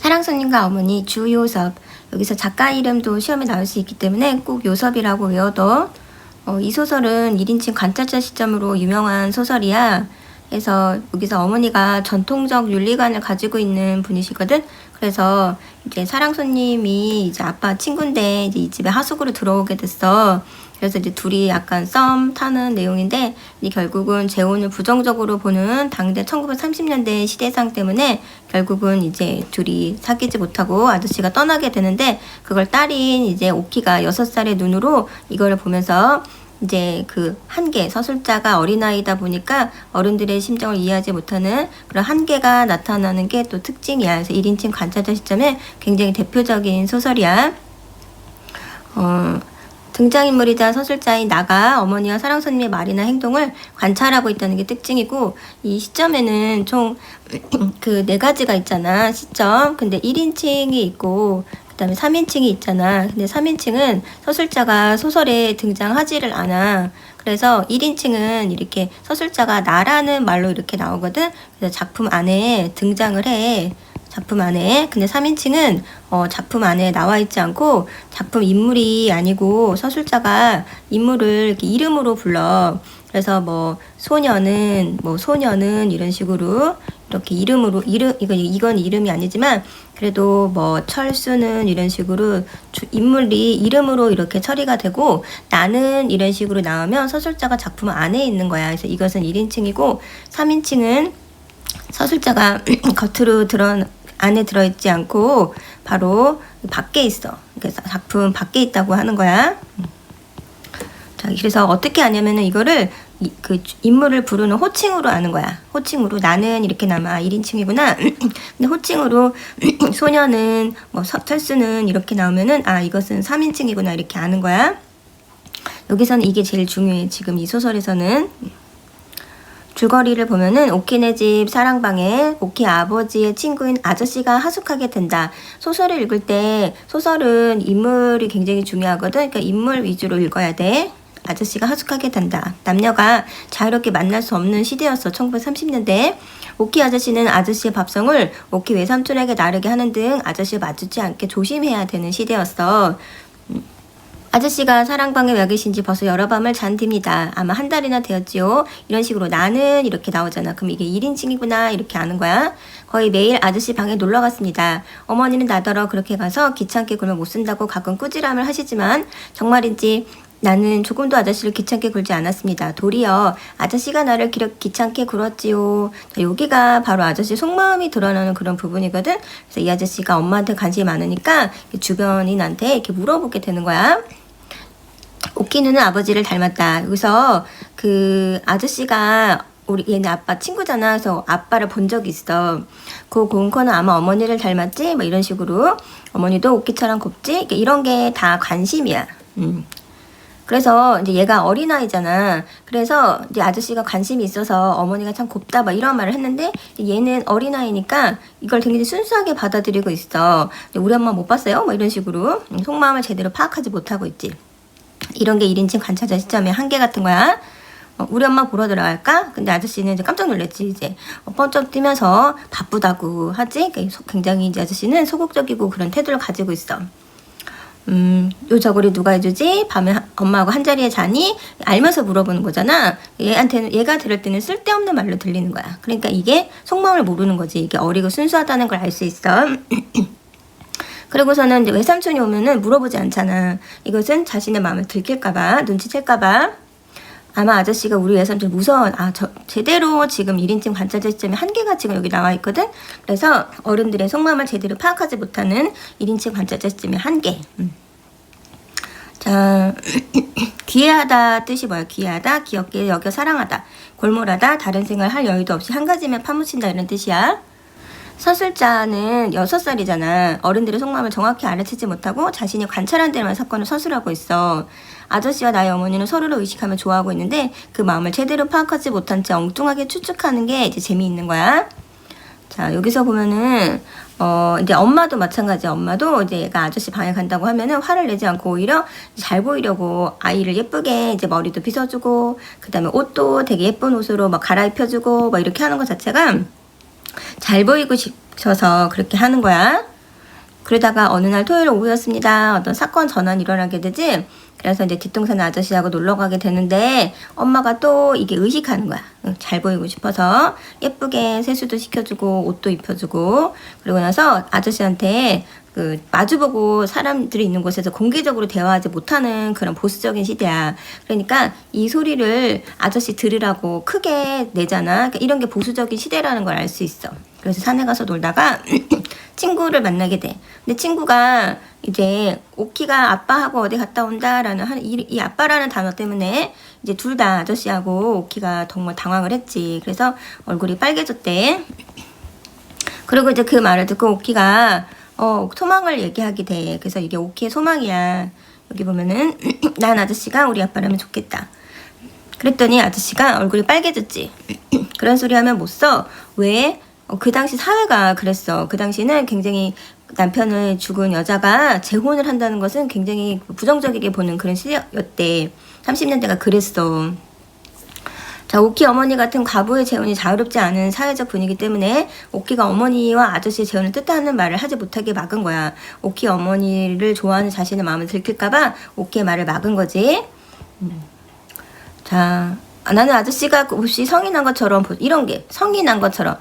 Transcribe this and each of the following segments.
사랑손님과 어머니 주요섭. 여기서 작가 이름도 시험에 나올 수 있기 때문에 꼭 요섭이라고 외워둬. 이 소설은 1인칭 관찰자 시점으로 유명한 소설이야. 그래서 여기서 어머니가 전통적 윤리관을 가지고 있는 분이시거든. 그래서 이제 사랑손님이 이제 아빠 친구인데 이제 이 집에 하숙으로 들어오게 됐어. 그래서 이제 둘이 약간 썸 타는 내용인데, 이 결국은 재혼을 부정적으로 보는 당대 1930년대 시대상 때문에 결국은 이제 둘이 사귀지 못하고 아저씨가 떠나게 되는데, 그걸 딸인 이제 오키가 6살의 눈으로 이거를 보면서 이제 그 한계, 서술자가 어린아이다 보니까 어른들의 심정을 이해하지 못하는 그런 한계가 나타나는 게 또 특징이야. 그래서 1인칭 관찰자 시점에 굉장히 대표적인 소설이야. 등장인물이자 서술자인 나가 어머니와 사랑손님의 말이나 행동을 관찰하고 있다는 게 특징이고, 이 시점에는 총 그 4가지가 있잖아, 시점. 근데 1인칭이 있고 그 다음에 3인칭이 있잖아. 근데 3인칭은 서술자가 소설에 등장하지를 않아. 그래서 1인칭은 이렇게 서술자가 나라는 말로 이렇게 나오거든. 그래서 작품 안에 등장을 해. 작품 안에. 근데 3인칭은 작품 안에 나와 있지 않고 작품 인물이 아니고 서술자가 인물을 이렇게 이름으로 불러. 그래서 뭐 소녀는 이런 식으로 이렇게 이름으로 이건 이름이 아니지만 그래도 뭐 철수는 이런 식으로 인물이 이름으로 이렇게 처리가 되고, 나는 이런 식으로 나오면 서술자가 작품 안에 있는 거야. 그래서 이것은 1인칭이고, 3인칭은 서술자가 겉으로 안에 들어있지 않고 바로 밖에 있어. 그래서 작품 밖에 있다고 하는 거야. 자, 그래서 어떻게 하냐면은 이거를 그 인물을 부르는 호칭으로 아는 거야. 호칭으로 나는 이렇게 나마 1인칭이구나. 근데 호칭으로 소녀는 뭐 철수는 이렇게 나오면은 이것은 3인칭이구나 이렇게 아는 거야. 여기서는 이게 제일 중요해. 지금 이 소설에서는. 줄거리를 보면은 오키네 집 사랑방에 오키 아버지의 친구인 아저씨가 하숙하게 된다. 소설을 읽을 때 소설은 인물이 굉장히 중요하거든. 그러니까 인물 위주로 읽어야 돼. 아저씨가 하숙하게 된다. 남녀가 자유롭게 만날 수 없는 시대였어. 1930년대. 오키 아저씨는 아저씨의 밥성을 오키 외삼촌에게 나르게 하는 등 아저씨를 맞추지 않게 조심해야 되는 시대였어. 아저씨가 사랑방에 왜 계신지 벌써 여러 밤을 잔 뒤입니다. 아마 한 달이나 되었지요. 이런 식으로 나는 이렇게 나오잖아. 그럼 이게 1인칭이구나 이렇게 아는 거야. 거의 매일 아저씨 방에 놀러 갔습니다. 어머니는 나더러 그렇게 가서 귀찮게 굴면 못 쓴다고 가끔 꾸지람을 하시지만 정말인지 나는 조금도 아저씨를 귀찮게 굴지 않았습니다. 도리어 아저씨가 나를 귀찮게 굴었지요. 자, 여기가 바로 아저씨 속마음이 드러나는 그런 부분이거든. 그래서 이 아저씨가 엄마한테 관심이 많으니까 주변인한테 이렇게 물어보게 되는 거야. 오키는 아버지를 닮았다. 여기서 그 아저씨가 우리 얘네 아빠 친구잖아. 그래서 아빠를 본 적이 있어. 그 공커는 아마 어머니를 닮았지? 뭐 이런 식으로. 어머니도 오키처럼 곱지? 이런 게 다 관심이야. 그래서 이제 얘가 어린아이잖아. 그래서 이제 아저씨가 관심이 있어서 어머니가 참 곱다 막 이런 말을 했는데, 얘는 어린아이니까 이걸 굉장히 순수하게 받아들이고 있어. 우리 엄마 못 봤어요? 뭐 이런 식으로 속마음을 제대로 파악하지 못하고 있지. 이런 게 1인칭 관찰자 시점의 한계 같은 거야. 우리 엄마 보러 들어갈까? 근데 아저씨는 이제 깜짝 놀랐지. 이제 번쩍 뛰면서 바쁘다고 하지. 굉장히 이제 아저씨는 소극적이고 그런 태도를 가지고 있어. 요 저고리 누가 해주지? 밤에 엄마하고 한 자리에 자니? 알면서 물어보는 거잖아. 얘가 들을 때는 쓸데없는 말로 들리는 거야. 그러니까 이게 속마음을 모르는 거지. 이게 어리고 순수하다는 걸 알 수 있어. 그리고서는 이제 외삼촌이 오면은 물어보지 않잖아. 이것은 자신의 마음을 들킬까봐, 눈치챌까봐. 아마 아저씨가 우리 외삼촌 무서워. 제대로 지금 1인칭 관찰자 시점의 한계가 지금 여기 나와 있거든. 그래서 어른들의 속마음을 제대로 파악하지 못하는 1인칭 관찰자 시점의 한계. 자, 귀해하다 뜻이 뭐야? 귀해하다, 귀엽게 여겨 사랑하다, 골몰하다, 다른 생활 할 여유도 없이 한 가지면 파묻힌다 이런 뜻이야. 서술자는 6살이잖아. 어른들의 속마음을 정확히 알아채지 못하고 자신이 관찰한 대로만 사건을 서술하고 있어. 아저씨와 나의 어머니는 서로를 의식하며 좋아하고 있는데 그 마음을 제대로 파악하지 못한 채 엉뚱하게 추측하는 게 이제 재미있는 거야. 자, 여기서 보면은 이제 엄마도 마찬가지야. 엄마도 이제 얘가 아저씨 방에 간다고 하면은 화를 내지 않고 오히려 잘 보이려고 아이를 예쁘게 이제 머리도 빗어주고, 그 다음에 옷도 되게 예쁜 옷으로 막 갈아입혀주고 막 이렇게 하는 것 자체가 잘 보이고 싶어서 그렇게 하는 거야. 그러다가 어느 날 토요일 오후였습니다. 어떤 사건 전환이 일어나게 되지. 그래서 이제 뒷동산 아저씨하고 놀러 가게 되는데 엄마가 또 이게 의식하는 거야. 잘 보이고 싶어서 예쁘게 세수도 시켜주고 옷도 입혀주고 그러고 나서 아저씨한테 그 마주보고 사람들이 있는 곳에서 공개적으로 대화하지 못하는 그런 보수적인 시대야. 그러니까 이 소리를 아저씨 들으라고 크게 내잖아. 그러니까 이런 게 보수적인 시대라는 걸 알 수 있어. 그래서 산에 가서 놀다가 친구를 만나게 돼. 근데 친구가 이제 오키가 아빠하고 어디 갔다 온다라는 이 아빠라는 단어 때문에 이제 둘 다 아저씨하고 오키가 정말 당황을 했지. 그래서 얼굴이 빨개졌대. 그리고 이제 그 말을 듣고 오키가 소망을 얘기하게 돼. 그래서 이게 오키의 소망이야. 여기 보면은 난 아저씨가 우리 아빠라면 좋겠다. 그랬더니 아저씨가 얼굴이 빨개졌지. 그런 소리 하면 못 써. 왜? 그 당시 사회가 그랬어. 그 당시는 굉장히 남편을 죽은 여자가 재혼을 한다는 것은 굉장히 부정적이게 보는 그런 시대였대. 30년대가 그랬어. 자, 오키 어머니 같은 과부의 재혼이 자유롭지 않은 사회적 분위기 때문에 오키가 어머니와 아저씨의 재혼을 뜻하는 말을 하지 못하게 막은 거야. 오키 어머니를 좋아하는 자신의 마음을 들킬까봐 오키의 말을 막은 거지. 자, 나는 아저씨가 혹시 성이 난 것처럼 이런 게 성이 난 것처럼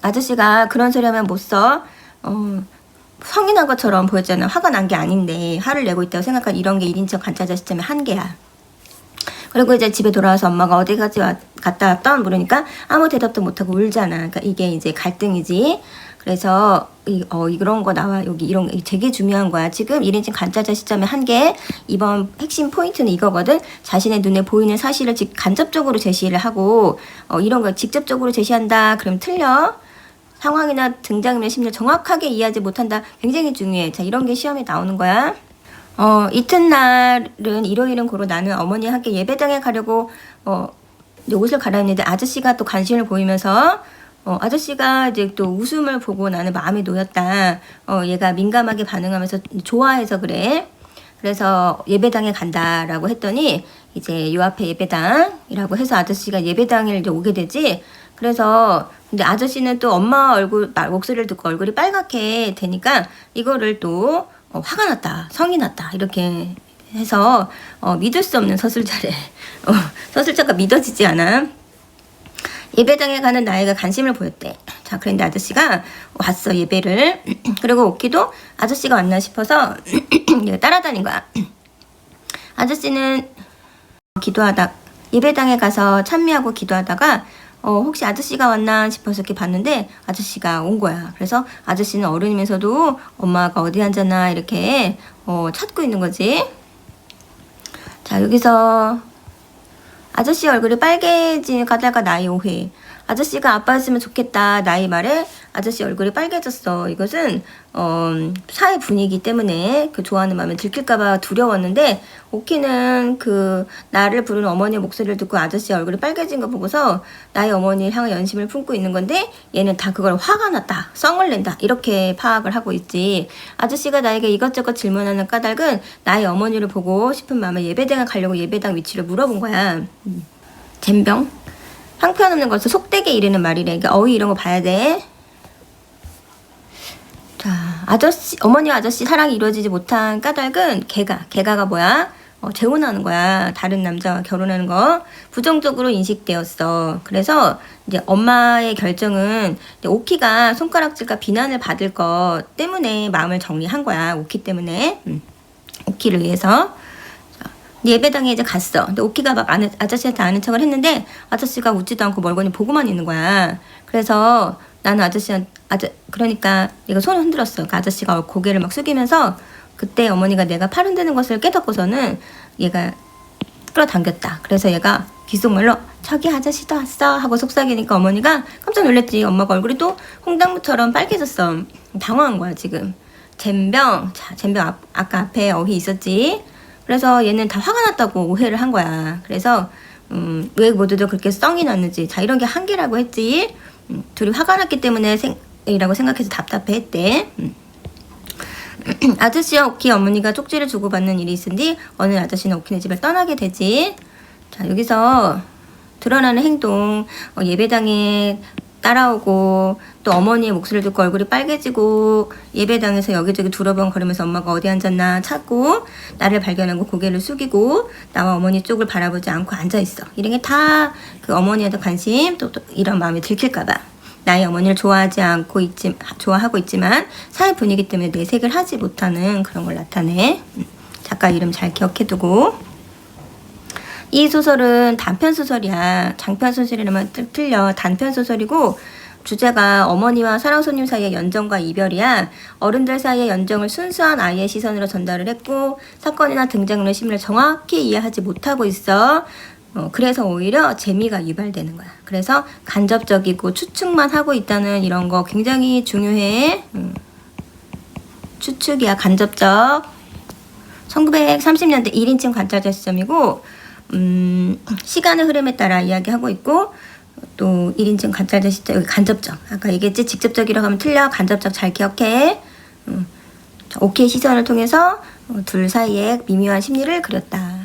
아저씨가 그런 소리 하면 못 써. 성이 난 것처럼 보였잖아. 화가 난 게 아닌데 화를 내고 있다고 생각한 이런 게 1인칭 관찰자 시점의 한계야. 그리고 이제 집에 돌아와서 엄마가 어디까지 갔다 왔던 물으니까 아무 대답도 못하고 울잖아. 그러니까 이게 이제 갈등이지. 그래서 이런 거 나와. 여기 이런 거 되게 중요한 거야. 지금 1인칭 관찰자 시점의 한계. 이번 핵심 포인트는 이거거든. 자신의 눈에 보이는 사실을 간접적으로 제시를 하고 이런 거 직접적으로 제시한다. 그럼 틀려. 상황이나 등장인물 심리를 정확하게 이해하지 못한다. 굉장히 중요해. 자, 이런 게 시험에 나오는 거야. 이튿날은 일요일은 고로 나는 어머니와 함께 예배당에 가려고 옷을 갈아입는데 아저씨가 또 관심을 보이면서 아저씨가 이제 또 웃음을 보고 나는 마음이 놓였다. 얘가 민감하게 반응하면서 좋아해서 그래. 그래서 예배당에 간다라고 했더니 이제 요 앞에 예배당이라고 해서 아저씨가 예배당에 이제 오게 되지. 그래서 근데 아저씨는 또 엄마 목소리를 듣고 얼굴이 빨갛게 되니까 이거를 또 화가 났다, 성이 났다 이렇게 해서 믿을 수 없는 서술자래. 서술자가 믿어지지 않아. 예배당에 가는 나이가 관심을 보였대. 자, 그런데 아저씨가 왔어, 예배를. 그리고 오키도 아저씨가 왔나 싶어서 따라다닌 거야. 아저씨는 기도하다 예배당에 가서 찬미하고 기도하다가 혹시 아저씨가 왔나 싶어서 이렇게 봤는데 아저씨가 온 거야. 그래서 아저씨는 어른이면서도 엄마가 어디 앉았나 이렇게 찾고 있는 거지. 자, 여기서 아저씨 얼굴이 빨개진 가다가 나의 오해. 아저씨가 아빠였으면 좋겠다. 나의 말에 아저씨 얼굴이 빨개졌어. 이것은 사회 분위기 때문에 그 좋아하는 마음을 들킬까봐 두려웠는데 오키는 그 나를 부르는 어머니의 목소리를 듣고 아저씨 얼굴이 빨개진 거 보고서 나의 어머니를 향해 연심을 품고 있는 건데 얘는 다 그걸 화가 났다. 성을 낸다. 이렇게 파악을 하고 있지. 아저씨가 나에게 이것저것 질문하는 까닭은 나의 어머니를 보고 싶은 마음에 예배당에 가려고 예배당 위치를 물어본 거야. 잼병? 형편없는 것을 속되게 이르는 말이래. 그러니까 어휘 이런 거 봐야 돼. 자, 어머니와 아저씨 사랑이 이루어지지 못한 까닭은 개가가 뭐야? 재혼하는 거야. 다른 남자와 결혼하는 거. 부정적으로 인식되었어. 그래서 이제 엄마의 결정은 이제 오키가 손가락질과 비난을 받을 것 때문에 마음을 정리한 거야. 오키 때문에. 오키를 위해서. 예배당에 이제 갔어. 근데 오키가 막 아저씨한테 아는 척을 했는데 아저씨가 웃지도 않고 멀거니 보고만 있는 거야. 그래서 나는 그러니까 얘가 손을 흔들었어. 그러니까 아저씨가 고개를 막 숙이면서 그때 어머니가 내가 팔 흔드는 것을 깨닫고서는 얘가 끌어당겼다. 그래서 얘가 귓속말로 저기 아저씨도 왔어 하고 속삭이니까 어머니가 깜짝 놀랐지. 엄마가 얼굴이 또 홍당무처럼 빨개졌어. 당황한 거야 지금. 잼병. 자, 잼병 아까 앞에 어휘 있었지. 그래서 얘는 다 화가 났다고 오해를 한 거야. 그래서 왜 모두도 그렇게 썽이 났는지. 자, 이런 게 한계라고 했지. 둘이 화가 났기 때문에 이라고 생각해서 답답해했대. 아저씨와 오키 어머니가 쪽지를 주고받는 일이 있은 뒤 어느 아저씨는 오키네 집을 떠나게 되지. 자, 여기서 드러나는 행동. 예배당에 따라오고 또 어머니의 목소리를 듣고 얼굴이 빨개지고 예배당에서 여기저기 두러번거리면서 엄마가 어디 앉았나 찾고 나를 발견하고 고개를 숙이고 나와 어머니 쪽을 바라보지 않고 앉아있어. 이런 게 다 그 어머니한테 관심 또 이런 마음이 들킬까봐 나의 어머니를 좋아하고 있지만 사회 분위기 때문에 내색을 하지 못하는 그런 걸 나타내. 작가 이름 잘 기억해두고. 이 소설은 단편소설이야. 장편소설이라면 틀려. 단편소설이고 주제가 어머니와 사랑손님 사이의 연정과 이별이야. 어른들 사이의 연정을 순수한 아이의 시선으로 전달을 했고 사건이나 등장인물 심리를 정확히 이해하지 못하고 있어. 그래서 오히려 재미가 유발되는 거야. 그래서 간접적이고 추측만 하고 있다는 이런 거 굉장히 중요해. 추측이야. 간접적. 1930년대 1인칭 관찰자 시점이고 시간의 흐름에 따라 이야기하고 있고 또 1인칭 관찰자 시점 여기 간접적. 아까 얘기했지? 직접적이라고 하면 틀려. 간접적 잘 기억해. 오케이 시선을 통해서 둘 사이의 미묘한 심리를 그렸다.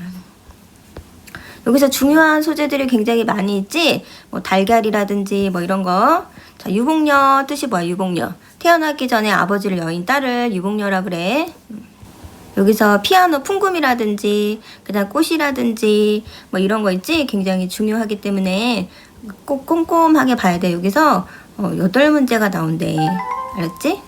여기서 중요한 소재들이 굉장히 많이 있지. 뭐 달걀이라든지 뭐 이런 거. 자, 유복녀 뜻이 뭐야? 유복녀. 태어나기 전에 아버지를 여인 딸을 유복녀라 그래. 여기서 피아노 풍금이라든지 그다음 꽃이라든지 뭐 이런 거 있지. 굉장히 중요하기 때문에 꼭 꼼꼼하게 봐야 돼. 여기서 8문제가 나온대. 알았지?